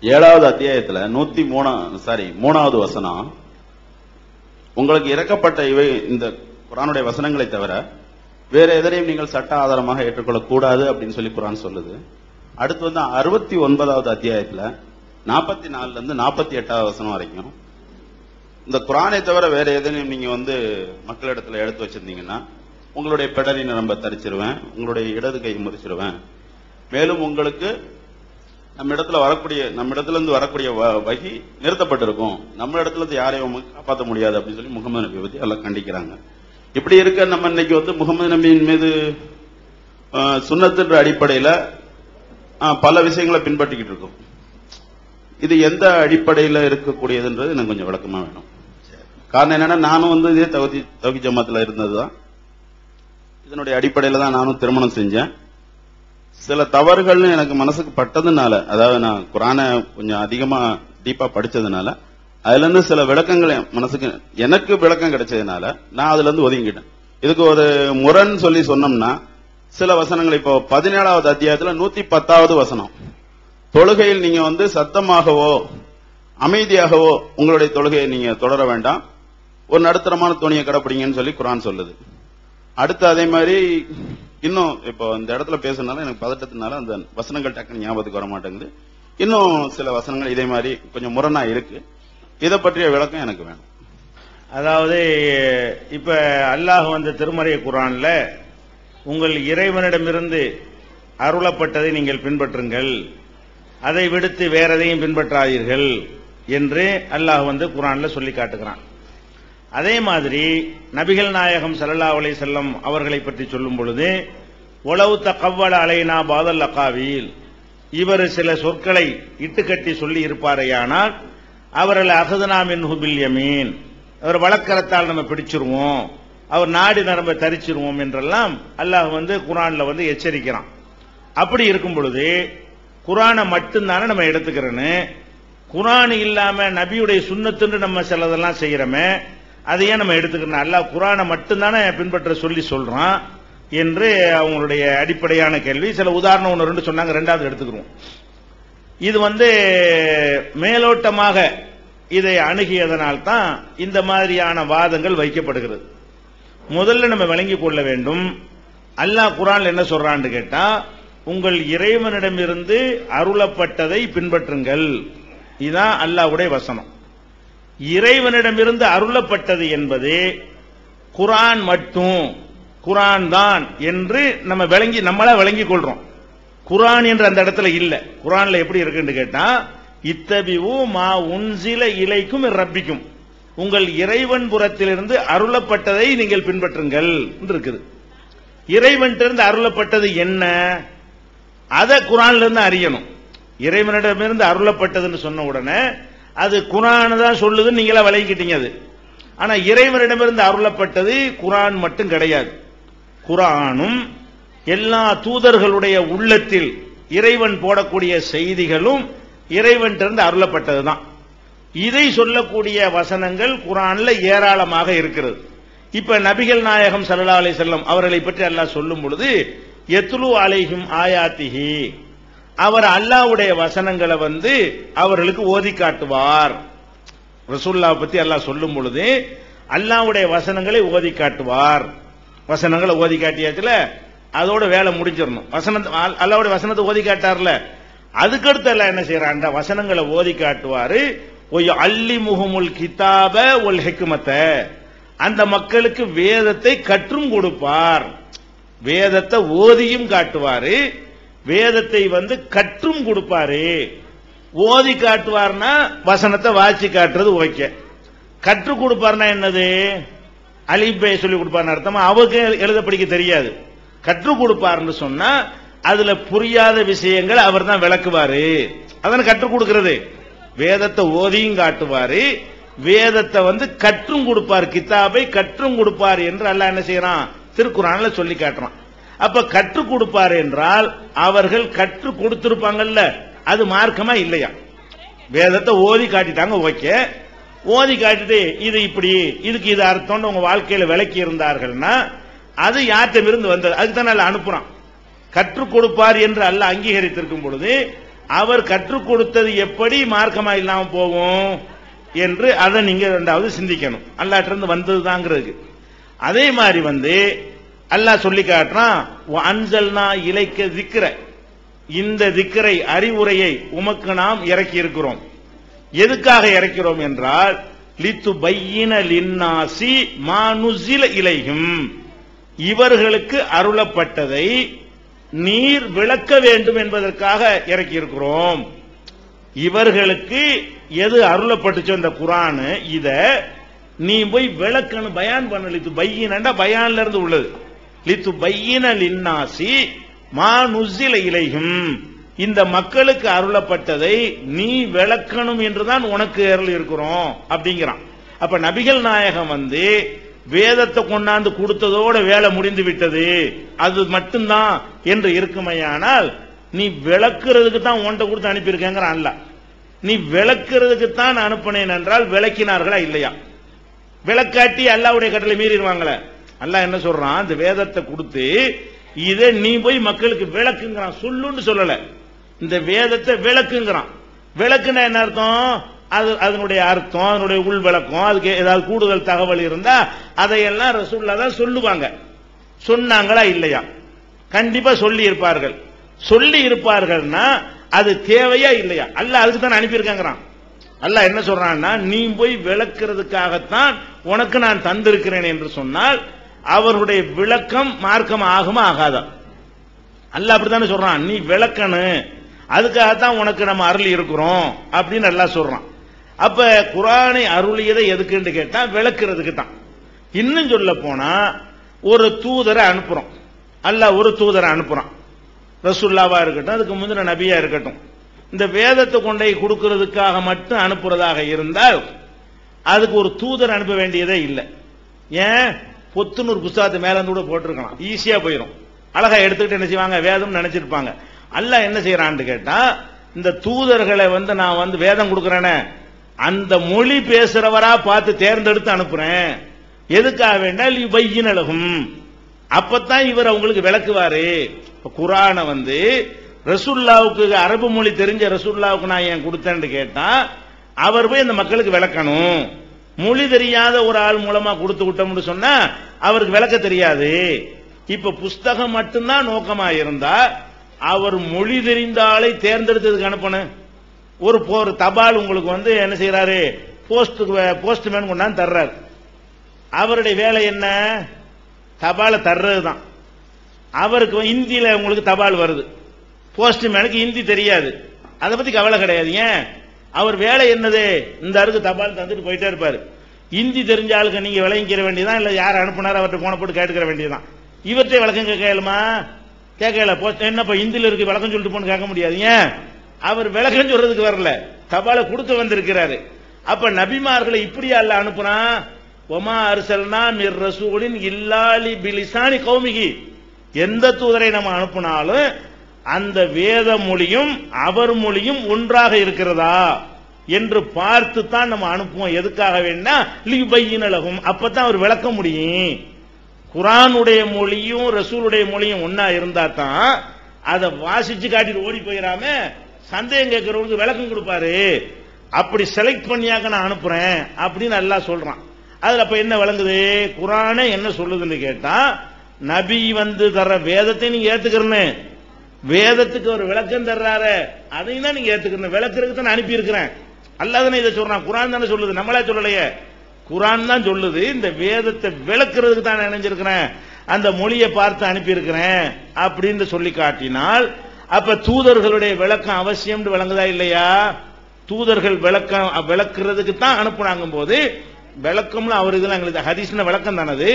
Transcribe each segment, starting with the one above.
7வது அத்தியாயத்துல 3வது வசனம், உங்களுக்கு இறக்கப்பட்ட இவை இந்த குர்ஆனுடைய வசனங்களை தவிர வேற எதனையும் நீங்கள் சட்ட ஆதாரமாக ஏற்றுக்கொள்ளக் கூடாது அப்படின்னு சொல்லி குர்ஆன் சொல்லுது. அடுத்து 69வது அத்தியாயத்துல 44ல இருந்து 48வது வசனம் வரைக்கும் இந்த குர்ஆனை தவிர வேற எதனையும் நீங்க மக்களிடத்துல எடுத்து வச்சிருந்தீங்கன்னா உங்களுடைய பெடலினை நம்ப தரிச்சிருவேன், உங்களுடைய இடது கை முறிச்சிருவேன், மேலும் உங்களுக்கு நம்மிடத்துல இருந்து வரக்கூடிய வகி நிறுத்தப்பட்டிருக்கும், நம்ம இடத்துல இருந்து யாரையும் காப்பாற்ற முடியாது அப்படின்னு சொல்லி முகமது நபியை பத்தி எல்லாம் கண்டிக்கிறாங்க. இப்படி இருக்க நம்ம இன்னைக்கு முகமது நபியின் மீது சுன்னத்துன்ற அடிப்படையில பல விஷயங்களை பின்பற்றிக்கிட்டு இருக்கோம். இது எந்த அடிப்படையில இருக்கக்கூடியதுன்றது எனக்கு கொஞ்சம் விளக்கமா வேணும். காரணம் என்னன்னா, நானும் இதே தௌஹீத் ஜமாத்துல இருந்ததுதான், இதனுடைய அடிப்படையில தான் நானும் திருமணம் செஞ்சேன். சில தவறுகள்னு எனக்கு மனசுக்கு பட்டதுனால, அதாவது நான் குர்ஆனை கொஞ்சம் அதிகமா டீப்பா படிச்சதுனால அதுல இருந்து சில விளக்கங்கள் எனக்கு விளக்கம் கிடைச்சதுனால நான் அதுல இருந்து ஒதுங்கிட்டேன். இதுக்கு ஒரு முரண் சொல்லி சொன்னோம்னா, சில வசனங்கள் இப்போ 17வது அத்தியாயத்துல 110வது வசனம், தொழுகையில் நீங்க சத்தமாகவோ அமைதியாகவோ உங்களுடைய தொழுகையை நீங்க தொடர வேண்டாம், ஒரு நடுத்தரமான துணியை கடைப்பிடிங்கன்னு சொல்லி குர்ஆன் சொல்லுது. அடுத்து அதே மாதிரி இன்னும் இப்போ இந்த இடத்துல பேசுறதுனால எனக்கு பதட்டத்தினால அந்த வசனங்கள் டக்குன்னு ஞாபகத்துக்கு வர மாட்டேங்குது. இன்னும் சில வசனங்கள் இதே மாதிரி கொஞ்சம் முரணா இருக்கு. இதை பற்றிய விளக்கம் எனக்கு வேணும். அதாவது இப்ப அல்லாஹ் திருமறை குர்ஆன்ல உங்கள் இறைவனிடமிருந்து அருளப்பட்டதை நீங்கள் பின்பற்றுங்கள், அதை விடுத்து வேற எதையும் பின்பற்றாதீர்கள் என்று அல்லாஹ் குர்ஆன்ல சொல்லி காட்டுகிறான். அதே மாதிரி நபிகள் நாயகம் ஸல்லல்லாஹு அலைஹி வஸல்லம் அவர்களை பற்றி சொல்லும் பொழுது, ஒலவு தகவ்வல அலைனா பாதல் அகாவில், இவர் சில சொற்களை இட்டுக்கட்டி சொல்லி இருப்பாரையானால் அவர்கள் அகதுனா மின்ஹு பில் யமீன், அவர் வழக்கரத்தால் நம்ம பிடிச்சிருவோம், அவர் நாடி நரம்ப தரிச்சிருவோம் என்றெல்லாம் அல்லாஹ் குர்ஆன்ல எச்சரிக்கிறான். அப்படி இருக்கும் பொழுது குர்ஆனை மட்டும்தானே நம்ம எடுத்துக்கிறோன்னு, குர்ஆன் இல்லாம நபியுடைய சுன்னத்துன்னு நம்ம சிலதெல்லாம் செய்யறோமே, அதையே நம்ம எடுத்துக்கணும். அல்லாஹ் குர்ஆனை மட்டும்தானே பின்பற்ற சொல்லி சொல்றான் என்று அவங்களுடைய அடிப்படையான கேள்வி. சில உதாரணம் 1-2 சொன்னாங்க, 2வது எடுத்துக்கிறோம். இது மேலோட்டமாக இதை அணுகியதனால்தான் இந்த மாதிரியான வாதங்கள் வைக்கப்படுகிறது. முதல்ல நம்ம விளங்கிக் கொள்ள வேண்டும், அல்லாஹ் குர்ஆன்ல என்ன சொல்றான்னு கேட்டா, உங்கள் இறைவனிடமிருந்து அருளப்பட்டதை பின்பற்றுங்கள். இதுதான் அல்லாஹ்வுடைய வசனம். இறைவனிடமிருந்து அருளப்பட்டது என்பது குர்ஆன் மட்டும், குர்ஆன் தான் என்று நம்மளா விளங்கிக் கொள்றோம். குர்ஆன் என்று அந்த இடத்துல இல்ல. குர்ஆன்ல எப்படி இருக்குன்னு கேட்டா, இத்தபிஉ மா உன்சில இலைக்கும் ரப்பிக்கும், உங்கள் இறைவன் புறத்திலிருந்து அருளப்பட்டதை நீங்கள் பின்பற்றுங்கள் என்று இருக்குது. இறைவனிடமிருந்து அருளப்பட்டது என்ன, அதை குர்ஆன்ல இருந்து அறியணும். இறைவனிடமிருந்து அருளப்பட்டதுன்னு சொன்ன உடனே அது குர்ஆன் தான் சொல்லுதுன்னு நீங்களா விளங்கிட்டீங்க. அது ஆனா இறைவனிடமிருந்து அருளப்பட்டது குர்ஆன் மட்டும் கிடையாது. குர்ஆனும் எல்லா தூதர்களுடைய உள்ளத்தில் இறைவன் போடக்கூடிய செய்திகளும் இறைவனிடமிருந்து அருளப்பட்டதுதான். இதை சொல்லக்கூடிய வசனங்கள் குர்ஆன்ல ஏராளமாக இருக்கிறது. இப்ப நபிகள் நாயகம் ஸல்லல்லாஹு அலைஹி வஸல்லம் அவர்களை பற்றி அல்லாஹ் சொல்லும் பொழுது, யத்லு அலைஹிம் ஆயாத்திஹி, அவர் அல்லாஹ்வுடைய வசனங்களை அவர்களுக்கு ஓதி காட்டுவார். ரசூலுல்லாஹ் பத்தி அல்லாஹ் சொல்லும் பொழுது அல்லாஹ்வுடைய வசனங்களை ஓதி காட்டுவார். வசனங்களை ஓதி காட்டியாச்சுல, அதோட வேலை முடிஞ்சிடணும். அல்லாஹ்வுடைய வசனத்தை ஓதி காட்டார்ல, அதுக்கடுத்து அல்லாஹ் என்ன செய்யறான், வசனங்களை ஓதி காட்டுவாரு. அல்லிமுஹுமுல் கிதாப வல் ஹிக்மத, அந்த மக்களுக்கு வேதத்தை கற்றும் கொடுப்பார். வேதத்தை ஓதியும் காட்டுவாரு, வேதத்தை கற்றும் கொடுப்பாரு. ஓதி காட்டுவார்னா வசனத்தை வாசி காட்டுறது ஓகே. கற்றுக் கொடுப்பார்னா என்னது, அலிபே சொல்லி கொடுப்பார்னு அர்த்தமா? அவருக்கு எழுத படிக்க தெரியாது. கற்றுக் கொடுப்பார்னு சொன்னா அதுல புரியாத விஷயங்கள் அவர் தான் விளக்குவாரு. அதனை கற்றுக் கொடுக்கிறது. வேதத்தை ஓதியும் காட்டுவாரு, வேதத்தை கற்றும் கொடுப்பார், கிதாபை கற்றும் கொடுப்பார் என்று அல்லாஹ் என்ன செய்யறான், திருக்குர்ஆன்ல சொல்லி காட்டுறான். அப்ப கற்றுக் கொடுப்பார் என்றால் அவர்கள் கற்றுக் கொடுத்திருப்பாங்கல்ல, அது மார்க்கமா இல்லையா? வேதத்தை ஓதி காட்டிட்டாங்க ஓகே, ஓதி காட்டிட்டு இது இப்படி, இதுக்கு இது அர்த்தம் உங்க வாழ்க்கையில விளக்கி இருந்தார்கள்னா அது யார்கிட்ட இருந்து வந்தது, அதுக்கு தான் அனுப்புறான். கற்றுக் கொடுப்பார் என்று அல்லாஹ் அங்கீகரித்திருக்கும் பொழுது அவர் கற்றுக் கொடுத்தது எப்படி மார்க்கமா இல்லாம போகும் என்று அதை நீங்க ரெண்டாவது சிந்திக்கணும். அல்லாஹ்ட்ட இருந்து வந்ததுதாங்கிறதுக்கு. அதே மாதிரி அல்லாஹ் சொல்லி காட்டுறான், அன்சல்னா இலைக்க திக்ர, இந்த திக்ரை அறிவுரையை உமக்கு நாம் இறக்கி இருக்கிறோம். எதுக்காக இறக்கிறோம் என்றால் லித்துபையின லின்னாசி மா நுஸில இலைஹிம், இவர்களுக்கு அருளப்பட்டதை நீர் விளக்க வேண்டும் என்பதற்காக இறக்கி இருக்கிறோம். இவர்களுக்கு எது அருளப்பட்டுச்சோ இந்த குர்ஆன், இத நீ போய் விளக்கணும், பயான் பண்ண. லித்துபையினண்டா பயான்ல இருந்து உள்ளது. லித்துபையின லின்னாசி மா நுஸில இலைஹிம், இந்த மக்களுக்கு அருளப்பட்டதை நீ விளக்கணும் என்றுதான் உனக்கு அருள் இருக்கிறோம் அப்படிங்கிறான். அப்ப நபிகள் நாயகம் வேதத்தை கொண்டாந்து கொடுத்ததோட வேலை முடிந்து விட்டது, அது மட்டும்தான் என்று இருக்குமையானால் நீ விளக்குறதுக்கு தான் உன்கிட்ட கொடுத்து அனுப்பியிருக்கேங்கிறான் அல்ல. நீ விளக்குறதுக்கு தான் அனுப்பினேன் என்றால் விளக்கினார்களா இல்லையா? விளக்காட்டி அல்லாஹ்வுடைய கட்டளை மீறிடுவாங்களே. அல்லாஹ் என்ன சொல்றான், இந்த வேதத்தை கொடுத்து இதை நீ போய் மக்களுக்கு விளக்குங்கிறான். சொல்லுன்னு சொல்லல, இந்த வேதத்தை விளக்குங்கிறான். விளக்குனா என்ன அர்த்தம்? அதனுடைய அர்த்தம், அதனுடைய உள் விளக்கம், அதுக்கு ஏதாவது கூடுதல் தகவல் இருந்தா அதையெல்லாம் ரசூலுல்லாஹ் தான் சொல்லுவாங்க. சொன்னாங்களா இல்லையா? கண்டிப்பா சொல்லி இருப்பார்கள். சொல்லி இருப்பார்கள்னா அது தேவையா இல்லையா? அல்லாஹ் அதுக்கு தான் அனுப்பியிருக்காங்கிறான். அல்லாஹ் என்ன சொல்றான்னா, நீ போய் விளக்குறதுக்காகத்தான் உனக்கு நான் தந்திருக்கிறேன் என்று சொன்னால் அவருடைய விளக்கம் மார்க்கம் ஆகுமா ஆகாதா? அல்லாஹ் அப்படித்தானே சொல்றான், நீ விளக்கணும், அதுக்காகத்தான் உனக்கு நம்ம அருள் இருக்கிறோம் அப்படின்னு அல்லாஹ் சொல்றான். அப்ப குர்ஆனை அருளியதை எதுக்குன்னு கேட்டா விளக்குறதுக்கு தான். இன்னும் சொல்ல போனா ஒரு தூதரை அனுப்புறோம். அல்லாஹ் ஒரு தூதரை அனுப்புறான், ரசூலுல்லாவா இருக்கட்டும், அதுக்கு முந்தின நபியா இருக்கட்டும். இந்த வேதத்தை கொண்டை கொடுக்கிறதுக்காக மட்டும் அனுப்புறதாக இருந்தால் அதுக்கு ஒரு தூதர் அனுப்ப வேண்டியதே இல்லை. ஏன்? பொத்துன்னு ஒரு புத்தகத்தை மேல கூட போட்டிருக்கலாம், ஈஸியா போயிடும். அழகா எடுத்துக்கிட்டு என்ன செய்வாங்க, வேதம் நினைச்சிருப்பாங்க. அல்லாஹ் என்ன செய்யறான்னு கேட்டா, இந்த தூதர்களை நான் வேதம் கொடுக்கறேனே அந்த மொழி பேசுறவரா பார்த்து தேர்ந்தெடுத்து அனுப்புறேன். எதுக்காக வேண்டால் யுபையினலஹும், அப்பதான் இவர் அவங்களுக்கு விளக்குவாரு. குர்ஆனை ரசூலுல்லாவுக்கு அரபு மொழி தெரிஞ்ச ரசூலுல்லாவுக்கு நான் ஏன் கொடுத்தேன்னு கேட்டா அவர் போய் அந்த மக்களுக்கு விளக்கணும். மொழி தெரியாத ஒரு ஆள் மூலமா கொடுத்து விட்டோம்னு சொன்னா அவருக்கு விளக்க தெரியாது. இப்ப புஸ்தகம் மட்டும்தான் நோக்கமா இருந்தா அவர் மொழி தெரிந்த ஆளை தேர்ந்தெடுத்ததுக்கு அனுப்பணும். ஒரு தபால் உங்களுக்கு என்ன செய்யறாரு, போஸ்ட்மேன் கொண்டாந்து தர்றாரு. அவருடைய வேலை என்ன? தபாலை தர்றதுதான். அவருக்கு இந்தியில உங்களுக்கு தபால் வருது, போஸ்ட்மேனுக்கு ஹிந்தி தெரியாது, அதை பத்தி கவலை கிடையாது. ஏன்? அவர் வேலை என்னது, இந்த அருக்கு தபால் தந்துட்டு போயிட்டே இருப்பாரு. ஹிந்தி தெரிஞ்ச ஆளுக்கு நீங்க விளங்கிக்கிற வேண்டியதான், இல்ல யார் அனுப்புனாரு அவர்கிட்ட போன போட்டு கேட்டுக்கிற வேண்டியதான். இவர்கிட்ட விளக்கம் கேட்கலுமா? கேட்கல. என்னப்பா ஹிந்தியில இருக்கு விளக்கம் சொல்லிட்டு போன்னு கேட்க முடியாது. ஏன்? அவர் விளக்கம் சொல்றதுக்கு வரல, தபாலை கொடுத்து வந்திருக்கிறாரு. அப்ப நபிமார்களை இப்படி அல்ல அனுப்புனா, ஒமா அர்சல்னா மிர் ரசூலின் இல்லாலி பிலிசானி கௌமிகி, எந்த தூதரை நம்ம அனுப்புனாலும் அந்த வேத மொழியும் அவர் மொழியும் ஒன்றாக இருக்கிறதா என்று பார்த்து தான் நம்ம அனுப்புவோம். எதுக்காக வேணா லியுபையினலஹும், அப்பதான் அவர் விளக்க முடியும். குர்ஆனுடைய மொழியும் ரசூலுடைய மொழியும் ஒன்னா இருந்தா தான் அதை வாசிச்சு காட்டிட்டு ஓடி போயிடாம சந்தேகம் கேட்கிறவங்களுக்கு விளக்கம் கொடுப்பாரு. அப்படி செலக்ட் பண்ணியாக்க நான் அனுப்புறேன் அப்படின்னு அல்லாஹ் சொல்றான். அதுல அப்ப என்ன விளங்குது, குர்ஆனே என்ன சொல்லுதுன்னு கேட்டா, நபி தர்ற வேதத்தை நீங்க ஏத்துக்கிறன்னு, வேதத்துக்கு ஒரு விளக்கம் தர்றாரு அதையும் தான் நீங்க ஏத்துக்கணும். விளக்குறதுக்கு தான் அனுப்பி இருக்கிறேன். அல்லாஹ் தானே இதை சொல்றான், குர்ஆன் தானே சொல்லுது, நம்மளே சொல்லலையே. குர்ஆன் தான் சொல்லுது, இந்த வேதத்தை விளக்குறதுக்கு தான் நினைஞ்சிருக்கிறேன், அந்த மொழியை பார்த்து அனுப்பி இருக்கிறேன் அப்படின்னு சொல்லி காட்டினால் அப்ப தூதர்களுடைய விளக்கம் அவசியம் விளங்குதா இல்லையா? தூதர்கள் விளக்குறதுக்கு தான் அனுப்புனாங்க போது விளக்கம்ல அவர் இதுல எங்களுக்கு ஹதீஸ்ல விளக்கம் தானது.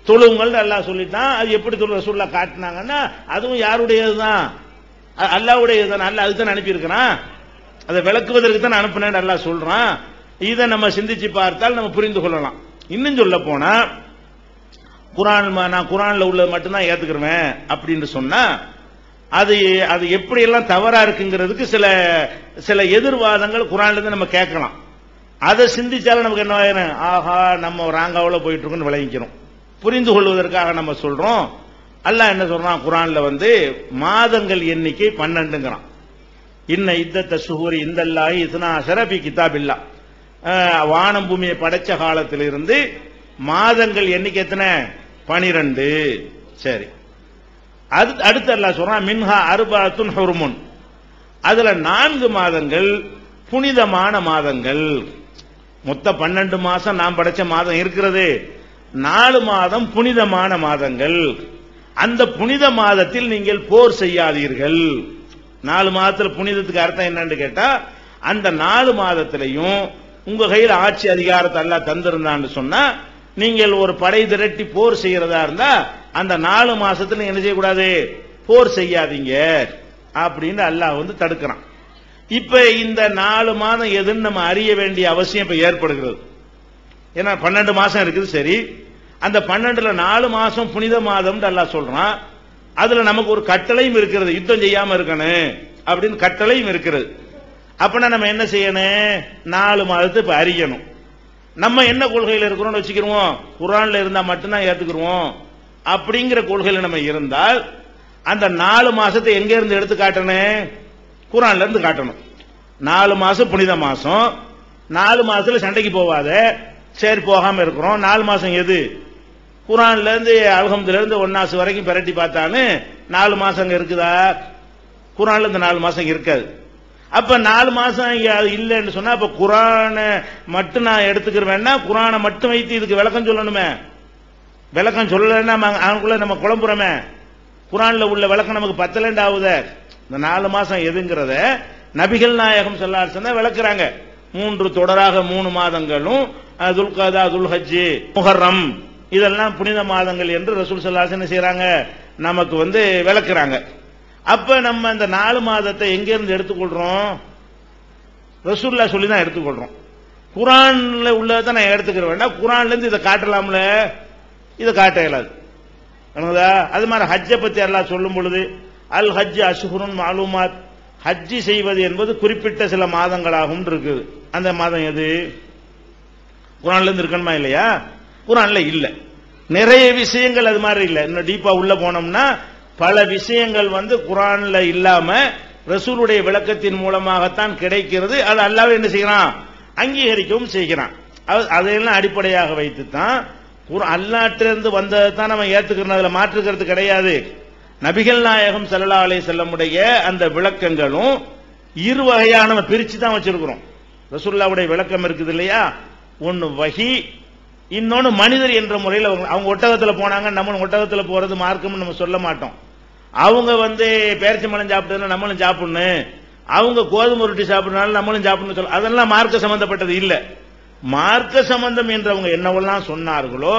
தொழுங்கள் அல்லாஹ் சொல்லிட்டான், அது எப்படி ரசூலுல்லாஹ் காட்டினாங்கன்னா அதுவும் யாருடையதுதான், அல்லாஹ்வுடையதுதான். அல்லாஹ் அதுதான் அனுப்பி இருக்கிறான், அதை விளக்குவதற்கு தான் அனுப்புனேன் அல்லாஹ் சொல்றான். இதை நம்ம சிந்திச்சு பார்த்தால் நம்ம புரிந்து கொள்ளலாம். இன்னும் சொல்ல போனா நான் குர்ஆன்ல உள்ளது மட்டும்தான் ஏத்துக்கிறேன் அப்படின்னு சொன்னா அது எப்படி எல்லாம் தவறா இருக்குங்கிறதுக்கு சில எதிர்வாதங்கள் குர்ஆன்ல இருந்து நம்ம கேட்கலாம். அதை சிந்திச்சாலும் நமக்கு என்ன ஆயிரும், ஆஹா நம்ம ராங்காவுல போயிட்டு இருக்கோம்னு விளங்கிக்கிறோம். புரிந்து கொள்வதற்காக நம்ம சொல்றோம். அல்லாஹ் என்ன சொல்றான் குர்ஆன்ல மாதங்கள் எண்ணிக்கை 12ங்கிறான். இன்ன இத்தத்த சுஹூரி இந்தல்லாஹி இத்னாஅஷர ஃபீ கிதாபில்லாஹ். வானம் பூமியை படைச்ச காலத்திலிருந்து மாதங்கள் எண்ணிக்கை எத்தனை? 12. சரி, அடுத்து அல்லாஹ் சொல்றான் மின்ஹா அர்பஅத்துன் ஹுருமுன், அதுல 4 மாதங்கள் புனிதமான மாதங்கள். மொத்தம் 12 மாசம் நாம் படைச்ச மாதம் இருக்கிறது, 4 மாதம் புனிதமான மாதங்கள். அந்த புனித மாதத்தில் நீங்கள் போர் செய்யாதீர்கள். 4 மாதத்துல புனிதத்துக்கு அர்த்தம் என்னன்னு கேட்டா, அந்த 4 மாதத்திலையும் உங்க கையில் ஆட்சி அதிகாரத்தை அல்லாஹ் தந்திருந்தான்னு சொன்னா, நீங்கள் ஒரு படை திரட்டி போர் செய்யறதா இருந்தா அந்த 4 மாசத்துல என்ன செய்யக்கூடாது? போர் செய்யாதீங்க அப்படின்னு அல்லாஹ் தடுக்கிறான். இப்ப இந்த 4 மாதம் எதுன்னு நம்ம அறிய வேண்டிய அவசியம் இப்ப ஏற்படுகிறது. ஏன்னா 12 மாசம் இருக்குது. சரி, அந்த 12ல 4 மாசம் புனித மாதம் அல்லாஹ் சொல்றான். அதுல நமக்கு ஒரு கட்டளையும் இருக்கிறது, யுத்தம் செய்யாம இருக்கணும் அப்படின்னு கட்டளையும் இருக்கிறது. அப்படின்னா நம்ம என்ன செய்யணும்? 4 மாதத்தை இப்ப அறியணும். நம்ம என்ன கொள்கையில் இருக்கிறோம்னு வச்சுக்கிறோம், குர்ஆன்ல இருந்தா மட்டும்தான் ஏத்துக்கிறோம் அப்படிங்கிற கொள்கையில நம்ம இருந்தால், அந்த 4 மாசத்தை எங்க இருந்து எடுத்து காட்டணும்? குர்ஆன்ல இருந்து காட்டணும். 4 மாசம் புனித மாசம், 4 மாசத்துல சண்டைக்கு போவாத, சரி போகாம இருக்கிறோம். 4 மாசம் எது? குர்ஆன்ல இருந்து அல்ஹம்துலில்லாஹ் இருந்து 1 வரைக்கும் பிரட்டி பார்த்தாலும் 4 மாசம் அங்க இருக்குதா? குர்ஆன்ல இந்த 4 மாசம் இருக்காது. அப்ப 4 மாசம் இல்லைன்னு சொன்னா, அப்ப குர்ஆனை மட்டும் நான் எடுத்துக்கிறேன்னா குர்ஆனை மட்டும் வைத்து இதுக்கு விளக்கம் சொல்லணுமே. விளக்கம் சொல்லலைன்னா அவனுக்குள்ள நம்ம குழம்புறோமே. குர்ஆன்ல உள்ள விளக்கம் நமக்கு பத்தலண்டு ஆகுத. இந்த 4 மாசம் எதுங்கிறத நபிகள் நாயகம் ஸல்லல்லாஹு அலைஹி வஸல்லம் விளக்குறாங்க. 3 தொடராக 3 மாதங்களும் துல்கதா, துல்ஹஜ், முஹர்ரம் இதெல்லாம் புனித மாதங்கள் என்று ரசூல் ஸல்லல்லாஹு அலைஹி வஸல்லம் செய்றாங்க, நமக்கு விளக்குறாங்க. அப்ப நம்ம இந்த 4 மாதத்தை எங்க இருந்து எடுத்துக்கொள்றோம்? ரசூலுல்லாஹ் சொல்லி தான் எடுத்துக்கொள்றோம். குர்ஆன்ல உள்ளதை நான் எடுத்துக்கிற வேண்டாம், குர்ஆன்ல இருந்து இதை காட்டலாம்ல, இதை காட்ட இயலாது. அது மாதிரி ஹஜ்ஜை பத்தி அல்லாஹ் சொல்லும் பொழுது அல் ஹஜ் அஷ்ஹுருன் மஅலூமாத், ஹஜ்ஜி செய்வது என்பது குறிப்பிட்ட சில மாதங்களாகும் இருக்குது. அந்த மாதம் எது? குர்ஆன்ல இருந்து இருக்கணுமா இல்லையா? குர்ஆன்ல இல்ல. நிறைய விஷயங்கள் அது மாதிரி இல்ல. இன்னும் டீப்பா உள்ள போனோம்னா பல விஷயங்கள் குர்ஆன்ல இல்லாம ரசூலுடைய விளக்கத்தின் மூலமாகத்தான் கிடைக்கிறது. அது அல்லாஹ் என்ன செய்யறான்? அங்கீகரிக்கவும் செய்கிறான். அதையெல்லாம் அடிப்படையாக வைத்துத்தான் அல்லாஹ்விலிருந்து வந்ததை தான் நம்ம ஏத்துக்கிறோம். அதுல மாற்றுக்கிறது கிடையாது. நபிகள் நாயகம் ஸல்லல்லாஹு அலைஹி வஸல்லமுடைய அந்த விளக்கங்களும் 2 வகையா நம்ம பிரிச்சு தான் வச்சிருக்கிறோம். ரசூலுல்லாஹ்வுடைய விளக்கம் இருக்குது இல்லையா? ஒன்னு வஹி, இன்னொன்னு மனிதர் என்ற முறையில். அவங்க ஒட்டகத்துல போனாங்க, நம்ம ஒட்டகத்துல போறது மார்க்கம்னு நம்ம சொல்ல மாட்டோம். அவங்க பேரிச்சம்பழம் சாப்பிட்டதுல நம்மளும் சாப்பிடணும், அவங்க கோதுமை ரொட்டி சாப்பிடறதுனால நம்மளும் சாப்பிடணும் சொல்ல, அதெல்லாம் மார்க்க சம்பந்தப்பட்டது இல்ல. மார்க்க சம்பந்தம் என்றவங்க என்னவெல்லாம் சொன்னார்களோ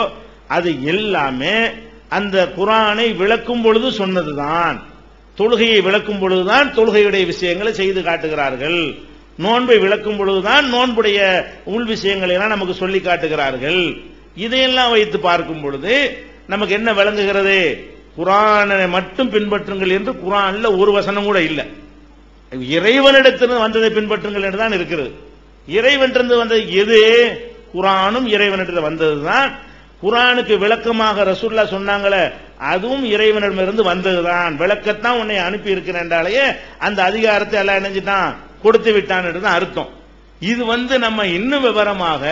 அது எல்லாமே அந்த குர்ஆனை விளக்கும் பொழுது சொன்னதுதான். தொழுகையை விளக்கும் பொழுதுதான் தொழுகையுடைய விஷயங்களை செய்து காட்டுகிறார்கள். நோன்பை விளக்கும் பொழுதுதான் நோன்புடைய உள் விஷயங்களை எல்லாம் நமக்கு சொல்லி காட்டுகிறார்கள். இதையெல்லாம் வைத்து பார்க்கும் பொழுது நமக்கு என்ன விளங்குகிறது? குர்ஆனை மட்டும் பின்பற்றுங்கள் என்று குர்ஆன்ல ஒரு வசனம் கூட இல்லை. இறைவனிடத்திலிருந்து வந்ததை பின்பற்றுங்கள் என்று தான் இருக்கிறது. இறைவனிடத்திலிருந்து வந்தது எது? குர்ஆனும் இறைவனிடத்தில் வந்ததுதான். குர்ஆனுக்கு விளக்கமாக ரசூலுல்லாஹ் சொன்னாங்களே, அதுவும் இறைவனிடமிருந்து வந்ததுதான். விளக்கத்தான் உன்னை அனுப்பி இருக்கிறேன் என்றாலேயே அந்த அதிகாரத்தை எல்லாம் இணைஞ்சிட்டான், கொடுத்து விட்டான் என்று அர்த்தம். இது நம்ம இன்னும் விவரமாக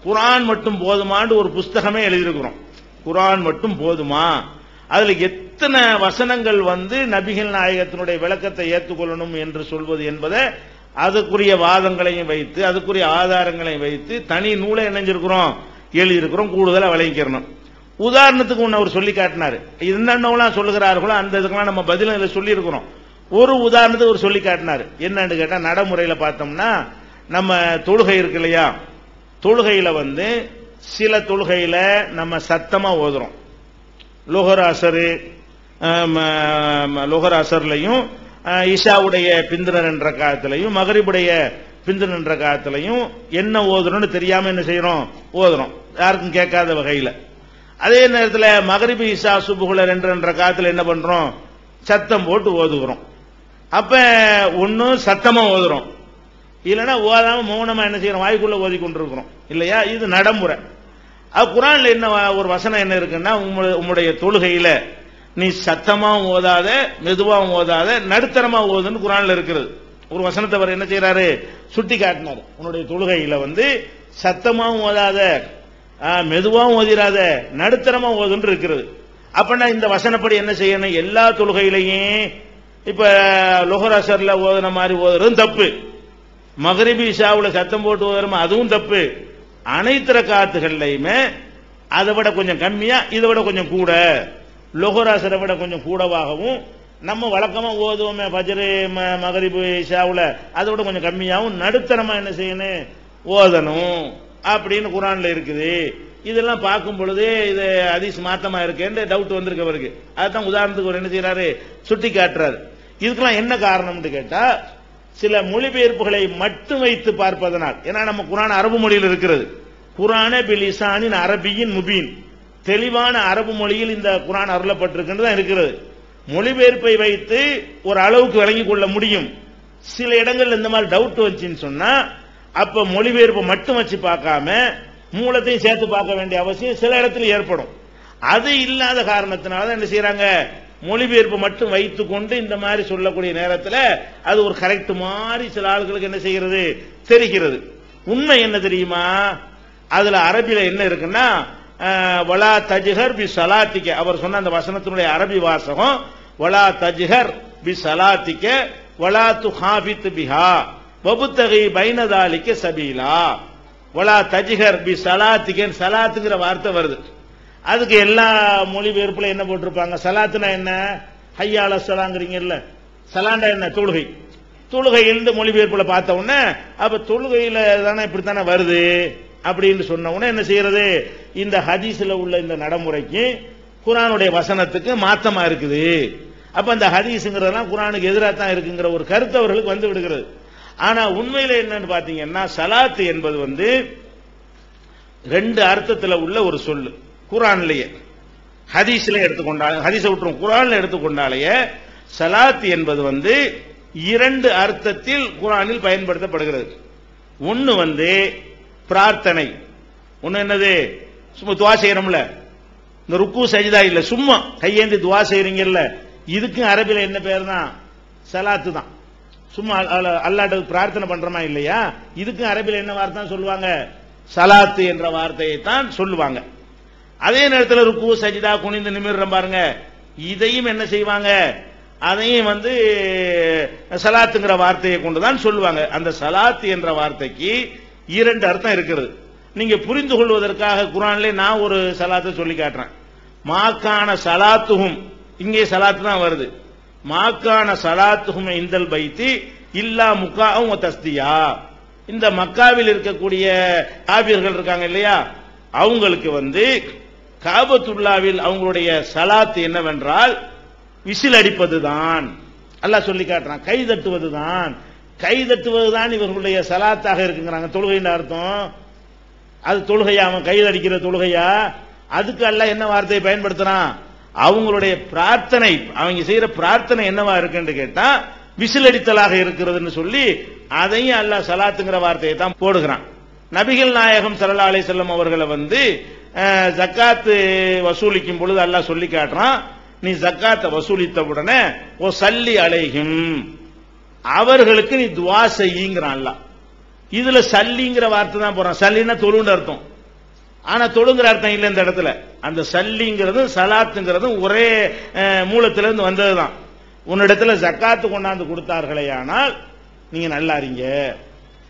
குர்ஆன் மட்டும் போதுமான்னு ஒரு புஸ்தகமே எழுதியிருக்கிறோம். குர்ஆன் மட்டும் போதுமா, அதுல எத்தனை வசனங்கள் நபிகள் நாயகத்தினுடைய விளக்கத்தை ஏற்றுக்கொள்ளணும் என்று சொல்வது என்பதை அதுக்குரிய வாதங்களையும் வைத்து அதுக்குரிய ஆதாரங்களையும் வைத்து தனி நூலை இணைஞ்சிருக்கிறோம், எழுதியிருக்கிறோம். கூடுதலா விளங்கிக்கிறணும். உதாரணத்துக்கு ஒன்னு அவர் சொல்லி காட்டினாரு. என்னென்னலாம் சொல்லுகிறார்களோ அந்த இதுக்கெல்லாம் நம்ம பதில சொல்லி இருக்கிறோம். ஒரு உதாரணத்துக்கு அவர் சொல்லி காட்டினாரு. என்னன்னு கேட்டா, நடைமுறையில பார்த்தோம்னா நம்ம தொழுகை இருக்கு இல்லையா, தொழுகையில சில தொழுகையில நம்ம சத்தமா ஓதுறோம். லுஹர் அசர்லையும் இஷாவுடைய பிந்திரன் என்ற காலத்திலையும் மகரிபுடைய பிந்திரன் என்ற காலத்திலையும் என்ன ஓதுறோம்னு தெரியாம என்ன செய்யறோம்? ஓதுறோம், யாருக்கும் கேட்காத வகையில. அதே நேரத்தில் மகரிபு இஷா சுபுகுல என்ற காலத்தில் என்ன பண்றோம்? சத்தம் போட்டு ஓதுகிறோம். அப்ப ஒன்னு சத்தமா ஓதுறோம், இல்லைன்னா ஓதாம மௌனமா என்ன செய்யறோம்? வாய்க்குள்ள ஓதி கொண்டிருக்கிறோம் இல்லையா? இது நடைமுறை. குர்ஆன்ல என்ன ஒரு வசனம் என்ன இருக்குன்னா, உம்முடைய தொழுகையில நீ சத்தமாவும் ஓதாத மெதுவாவும் ஓதாத நடுத்தரமா ஓதுன்னு குர்ஆன்ல இருக்கிறது. ஒரு வசனத்தை அவர் என்ன செய்யறாரு, சுட்டி காட்டினார். உன்னுடைய தொழுகையில வந்து சத்தமாவும் ஓதாத, மெதுவாகவும் ஓதிராத, நடுத்தரமா ஓதுன்னு இருக்கிறது. அப்பனா இந்த வசனப்படி என்ன செய்யணும், எல்லா தொழுகையிலையும் இப்ப லுஹர் அஸர்ல ஓதுன மாதிரி ஓதுறதும் தப்பு, மக்ரிபி இஷாவுல சத்தம் போட்டு ஓதுறோம் அதுவும் தப்பு. அனைத்து ரக்காத்துகள்லையுமே அதை விட கொஞ்சம் கம்மியா, இதை விட கொஞ்சம் கூட, லுஹர் அஸரை விட கொஞ்சம் கூடவாகவும், நம்ம வழக்கமா ஓதுவோமே ஃபஜ்ர் மக்ரிபு இஷாவுல அதை விட கொஞ்சம் கம்மியாகவும் நடுத்தரமா என்ன செய்யணும் ஓதணும் அப்படின்னு குர்ஆன்ல இருக்குது. இதெல்லாம் பார்க்கும் பொழுது இது ஹதீஸ் மாத்தமா இருக்கேன்னு டவுட் வந்திருக்கு அவருக்கு. அதுதான் உதாரணத்துக்கு ஒரு என்ன செய்யறாரு, சுட்டி காட்டுறாரு. இதுக்கெல்லாம் என்ன காரணம்னு கேட்டா, சில மொழிபெயர்ப்புகளை மட்டும் வைத்து பார்ப்பதனால். ஏன்னா நம்ம குர்ஆன் அரபு மொழியில் இருக்கிறது, குர்ஆனே பிலிசானின் அரபியின் முபீன், தெளிவான அரபு மொழியில் இந்த குர்ஆன் அருளப்பட்டிருக்கின்றதா இருக்கிறது. மொழிபெயர்ப்பை வைத்து ஒரு அளவுக்கு விளங்கிக் கொள்ள முடியும். சில இடங்கள்ல இந்த மாதிரி டவுட் வந்துச்சுன்னு சொன்னா, அப்ப மொழிபெயர்ப்பை மட்டும் வச்சு பார்க்காம மூலத்தையும் சேர்த்து பார்க்க வேண்டிய அவசியம் சில இடத்துல ஏற்படும். அது இல்லாத காரணத்தினால என்ன செய்யறாங்க, மொழிபெயர்ப்பு மட்டும் வைத்துக் கொண்டு இந்த மாதிரி சொல்லக்கூடிய நேரத்தில் அது ஒரு கரெக்ட் மாதிரி சில ஆளுகளுக்கு என்ன செய்கிறது தெரிகிறது. உண்மை என்ன தெரியுமா, அதுல அரபில என்ன இருக்குன்னா, வலா தஜ்ஹர் பி ஸலாத்திக, அவர் சொன்ன அந்த வசனத்தினுடைய அரபி வாசகம் வலா தஜ்ஹர் பி ஸலாத்திக வலா துஹாபித் பிஹா வபுத்தகி பைன தாலிக சபீலா. வலா தஜ்ஹர் பி ஸலாத்திக, ஸலாத்துங்கிற வார்த்தை வருது. அதுக்கு எல்லா மொழிபெயர்ப்புல என்ன போட்டிருப்பாங்க, ஸலாத்துனா என்ன, ஹய்யா அலா ஸலாங்கிறீங்கல்ல, ஸலாண்டா என்ன, தொழுகை. தொழுகையிலிருந்து மொழிபெயர்ப்புல பார்த்த உடனே அப்ப தொழுகையில தானே இப்படித்தானே வருது அப்படின்னு சொன்ன உடனே என்ன செய்யறது, இந்த ஹதீஸ்ல உள்ள இந்த நடைமுறைக்கு குர்ஆனுடைய வசனத்துக்கு மாத்தமா இருக்குது. அப்ப இந்த ஹதீஸ்ங்கிறதெல்லாம் குர்ஆனுக்கு எதிராக தான் இருக்குங்கிற ஒரு கருத்து அவர்களுக்கு வந்து விடுகிறது. ஆனா உண்மையில என்னன்னு பாத்தீங்கன்னா, ஸலாத் என்பது வந்து ரெண்டு அர்த்தத்துல உள்ள ஒரு சொல்லு. குர்ஆன்லயே ஹதீஸ்ல எடுத்துக்கொண்டாலே, ஹதீஸை விட்டுரும், குர்ஆன்ல எடுத்துக்கொண்டாலேயே ஸலாத் என்பது வந்து இரண்டு அர்த்தத்தில் குர்ஆனில் பயன்படுத்தப்படுகிறது. ஒன்னு வந்து பிரார்த்தனை, ஒன்னு என்னது, சும்மா துவா செய்யறோம்ல, இந்த ருக்கு சஜிதா இல்ல, சும்மா கையேந்தி துவா செய்யறீங்கல்ல, இதுக்கு அரபில என்ன பேர் தான், ஸலாத்து தான். சும்மா அல்லாஹ்ட்ட பிரார்த்தனை பண்றோமா இல்லையா, இதுக்கு அரபில என்ன வார்த்தை சொல்லுவாங்க, ஸலாத்து என்ற வார்த்தையை தான் சொல்லுவாங்க. அதே நேரத்தில் ருக்கு சஜிதா குனிந்து நிமிர்றோம் பாருங்க, இதையும் என்ன செய்வாங்க, அதையும் வந்து ஸலாத்துங்கிற வார்த்தையை கொண்டுதான் சொல்லுவாங்க. அந்த ஸலாத் என்ற வார்த்தைக்கு இரண்டு அர்த்தம் இருக்கிறது. நீங்க புரிந்து கொள்வதற்காக குர்ஆன்ல நான் ஒரு ஸலாத்தை சொல்லி காட்டுறேன். மாக்கான ஸலாத்துஹும், இங்கே ஸலாத் தான் வருது. மாக்கான ஸலாத்துஹும் இந்தல் பைத்தி இல்லா முகாவும் தஸ்தியா. இந்த மக்காவில் இருக்கக்கூடிய காபிர்கள் இருக்காங்க இல்லையா, அவங்களுக்கு வந்து காபத்துல்லாவில் அவங்களுடைய ஸலாத் என்னவென்றால் விசில் அடிப்பதுதான். அல்லாஹ் சொல்லி காட்டுறான், கை தட்டுவதுதான். கை தட்டுவதுதான் இவர்களுடைய ஸலாத்தாக இருக்குங்கிறாங்க. தொழுகைன்னு அர்த்தம் அது தொழுகையா, அவன் கையில் அடிக்கிற தொழுகையா, அதுக்கு அல்லாஹ் என்ன வார்த்தையை பயன்படுத்துறான், அவங்களுடைய பிரார்த்தனை, அவங்க செய்யற பிரார்த்தனை என்னவா இருக்குன்னு கேட்டா விசில் அடித்தலாக இருக்கிறதுன்னு சொல்லி அதையும் அல்லாஹ் ஸலாத்துங்கிற வார்த்தையை தான் போடுகிறான். நபிகள் நாயகம் ஸல்லல்லாஹு அலைஹி வஸல்லம் அவர்களை வந்து ஜக்காத் வசூலிக்கும் பொழுது அல்லாஹ் சொல்லி காட்டுறான், நீ ஜக்காத்தை வசூலித்த உடனே ஓ சல்லி அலைஹிம், அவர்களுக்கு நீ துஆ செய்யுங்கிறான் அல்லாஹ். இதுல சல்லிங்கிற வார்த்தை தான் போறான். சல்லினா தொழுன்னு அர்த்தம், ஆனா தொழுங்கிற அர்த்தம் இல்லை இந்த இடத்துல. அந்த சல்லிங்கிறது ஸலாத்துங்கிறது ஒரே மூலத்திலிருந்து வந்ததுதான். உன்னிடத்துல ஜக்காத்து கொண்டாந்து கொடுத்தார்களே, ஆனால் நீங்க நல்லா இருங்க,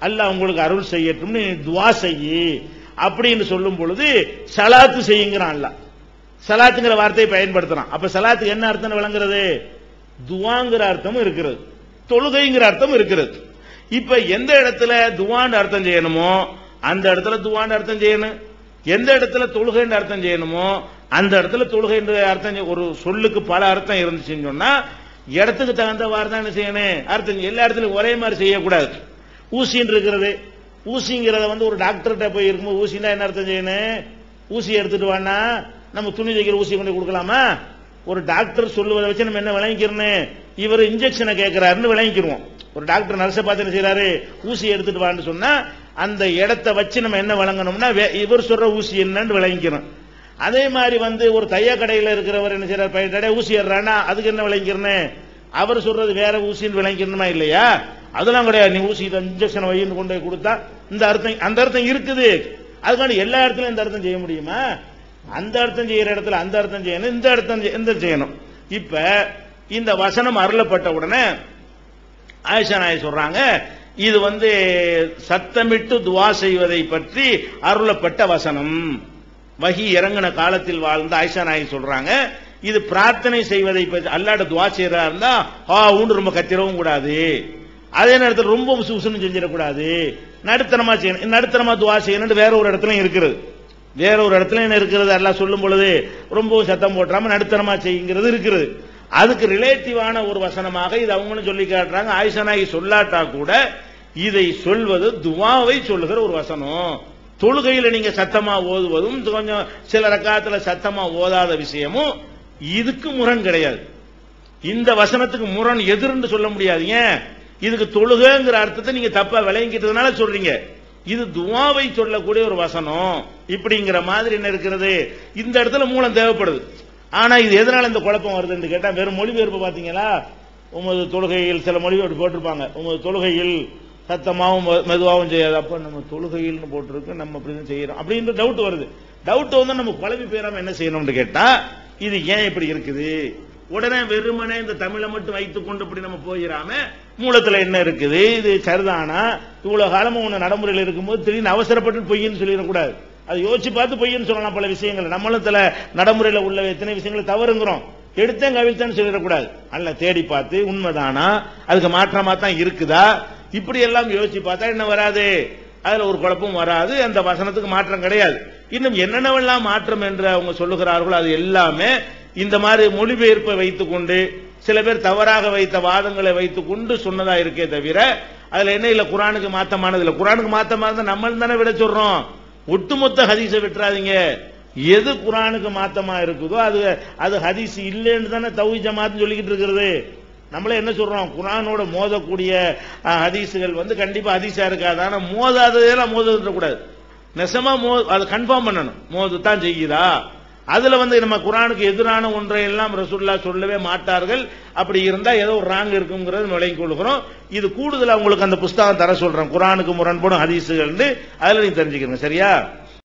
அல்லாஹ் உங்களுக்கு அருள் செய்யட்டும், நீ துஆ செய்யி அப்படின்னு சொல்லும் பொழுது ஸலாத்து செய்யுங்கிறான் அல்லாஹ். ஸலாத்துங்கிற வார்த்தையை பயன்படுத்துறான். அப்ப ஸலாத்துக்கு என்ன அர்த்தம் விளங்குறது, துஆங்கிற அர்த்தமும் இருக்கிறது, தொழுகைங்கிற அர்த்தம் இருக்கிறது. இப்ப எந்த இடத்துல துஆன்னு அர்த்தம் செய்யணுமோ அந்த இடத்துல துஆன்னு அர்த்தம் செய்யணும், எந்த இடத்துல தொழுகைன்னு அர்த்தம் செய்யணுமோ அந்த இடத்துல தொழுகைன்ற அர்த்தம். ஒரு சொல்லுக்கு பல அர்த்தம் இருந்துச்சுன்னு சொன்னா இடத்துக்கு தகுந்த வார்த்தை என்ன செய்யணும் அர்த்தம். எல்லா இடத்துலயும் ஒரே மாதிரி செய்யக்கூடாது. ஊசின்னு இருக்கிறது, ஊசிங்கிறத வந்து ஒரு டாக்டர்கிட்ட போய் இருக்கும்போது ஊசின்னா என்ன அர்த்தம் செய்யணும், ஊசி எடுத்துட்டு வானா நம்ம துணி தைக்கிற ஊசி கொண்டு கொடுக்கலாமா, ஒரு டாக்டர் சொல்லுவதை வச்சு நம்ம என்ன விளங்கிக்கிறோம், இவர் இன்ஜெக்ஷனை கேட்கிறாருன்னு விளங்கிக்கிறோம். ஒரு டாக்டர் நர்ஸை பார்த்து என்ன செய்யறாரு, ஊசி எடுத்துட்டு வான்னு சொன்னா அந்த இடத்தை வச்சு நம்ம என்ன விளங்கணும்னா இவர் சொல்ற ஊசி என்னன்னு விளங்கிக்கிறோம். அதே மாதிரி வந்து ஒரு தைய கடையில் இருக்கிறவர் என்ன செய்யறாரு, பையன் ஊசி ஏறானா அதுக்கு என்ன விளங்கிக்கிறேன்னு அவர் சொல்றது வேற ஊசின்னு விளங்கிக்கணுமா இல்லையா. அதெல்லாம் கிடையாது. நீ ஊசி இன்ஜெக்ஷன் வைன்னு கொண்டு போய் கொடுத்தா இந்த அர்த்தம் அந்த அர்த்தம் இருக்குது. அதுக்காண்டி எல்லா இடத்துலயும் இந்த அர்த்தம் செய்ய முடியுமா? அந்த அர்த்தம் செய்யற இடத்துல அந்த அர்த்தம் செய்யணும், இந்த அர்த்தம் எந்த செய்யணும். இப்ப இந்த வசனம் அருளப்பட்ட உடனே ஆயிஷா நாயகி சொல்றாங்க, இது சத்தமிட்டு துவா செய்வதை பற்றி அருளப்பட்ட வசனம். வஹி இறங்கின காலத்தில் வாழ்ந்த ஆயிஷா நாயகி சொல்றாங்க, இது பிரார்த்தனை செய்வதை பற்றி அல்லாஹ்ட்ட துவா செய்யறா இருந்தா ஊண்டு ரொம்ப கத்திரவும் கூடாது, அதே நேரத்தில் ரொம்ப உசுன்னு செஞ்சிடக்கூடாது, நடுத்தரமா செய்யணும். நடுத்தரமா துவா செய்யணும் வேற ஒரு இடத்துல இருக்கிறது. வேற ஒரு இடத்துல என்ன இருக்கிறது? அல்லாஹ் சொல்லும் பொழுது ரொம்ப சத்தம் போட்டுறாம நடுத்தரமா செய்யுங்கிறது இருக்கிறது. அதுக்கு ரிலேட்டிவான ஒரு வசனமாக இது அவங்களும் சொல்லி காட்டுறாங்க. ஆயிஷா நாயகி சொல்லாட்டா கூட இதை சொல்வது துவாவை சொல்லுகிற ஒரு வசனம். தொழுகையில நீங்க சத்தமா ஓதுவதும் கொஞ்சம் சில ரக்காத்துல சத்தமா ஓதாத விஷயமும் இதுக்கு முரண் கிடையாது. இந்த வசனத்துக்கு முரண் எதிர்ன்னு சொல்ல முடியாது. ஏன்? இதுக்கு தொழுகைங்கிற அர்த்தத்தை நீங்க தப்பா விளங்கிட்டதுனால சொல்றீங்க. இது துவாவை சொல்லக்கூடிய ஒரு வசனம் இப்படிங்கிற மாதிரி என்ன இருக்கிறது? இந்த இடத்துல மூலம் தேவைப்படுது. ஆனா இது எதனால இந்த குழப்பம் வருதுன்னு கேட்டா, வெறும் மொழிபெயர்ப்பு பாத்தீங்களா, உமது தொழுகையில் சில மொழிபெயர்ப்பு போட்டிருப்பாங்க, உமது தொழுகையில் சத்தமாவும் மெதுவாகவும் செய்யாது. அப்ப நம்ம தொழுகையில் போட்டிருக்கு, நம்ம அப்படிதான் செய்யறோம் அப்படின்ற டவுட் வருது. டவுட் நம்ம குழம்பி போயிடாம என்ன செய்யணும்னு கேட்டா, இது ஏன் இப்படி இருக்குது? உடனே வெறுமனே இந்த தமிழை மட்டும் வைத்துக் கொண்டு இப்படி நம்ம போயிடாம மூலத்துல என்ன இருக்குது, இது சரிதானா, இவ்வளவு காலமும் ஒண்ணு நடைமுறையில் இருக்கும்போது திடீர்னு அவசரப்பட்டு பொய்ன்னு சொல்லிடக்கூடாது. அதை யோசிச்சு பார்த்து பொய்ன்னு சொல்லலாம். பல விஷயங்கள் நம்மளும் சில நடைமுறையில் உள்ள எத்தனை விஷயங்களை தவறுங்கிறோம், எடுத்தேன் கவிழ்த்தேன்னு சொல்லிடக்கூடாது. அல்ல தேடி பார்த்து உண்மைதானா, அதுக்கு மாற்றமா தான் இருக்குதா, இப்படி எல்லாம் யோசிச்சு பார்த்தா என்ன வராது? அதுல ஒரு குழப்பம் வராது. அந்த வசனத்துக்கு மாற்றம் கிடையாது. இன்னும் என்னென்னவெல்லாம் மாற்றம் என்று அவங்க சொல்லுகிறார்களோ அது எல்லாமே இந்த மாதிரி மொழிபெயர்ப்பை வைத்துக் கொண்டு சில பேர் தவறாக வைத்த வாதங்களை வைத்துக் கொண்டு சொன்னதா இருக்கே தவிர அதுல என்ன இல்ல குர்ஆனுக்கு மாத்தமானது இல்ல. குர்ஆனுக்கு மாத்தமா இருந்தா நம்ம தானே விட சொல்றோம். ஒட்டுமொத்த ஹதீஸை விட்டுறாதீங்க. எது குர்ஆனுக்கு மாத்தமா இருக்குதோ அது ஹதீஸ் இல்லைன்னு தானே தௌஹீத் ஜமாத் சொல்லிக்கிட்டு இருக்கிறது. நம்மளே என்ன சொல்றோம்? குர்ஆனோட மோதக்கூடிய ஹதீஸுகள் கண்டிப்பா ஹதீஸா இருக்காது. ஆனா மோதாததெல்லாம் மோத கூடாது. நெசமா அதை கன்ஃபார்ம் பண்ணணும். மோது தான் செய்யுதா? அதுல நம்ம குர்ஆனுக்கு எதிரான ஒன்றை எல்லாம் ரசூலுல்லாஹ் சொல்லவே மாட்டார்கள். அப்படி இருந்தா ஏதோ ஒரு ராங் இருக்குங்கிறது விளங்கிக் கொள்கிறோம். இது கூடுதலா உங்களுக்கு அந்த புஸ்தகம் தர சொல்றேன், குர்ஆனுக்கு முரண்படும் ஹதீஸுகள், அதுல நீங்க தெரிஞ்சுக்கிறீங்க. சரியா?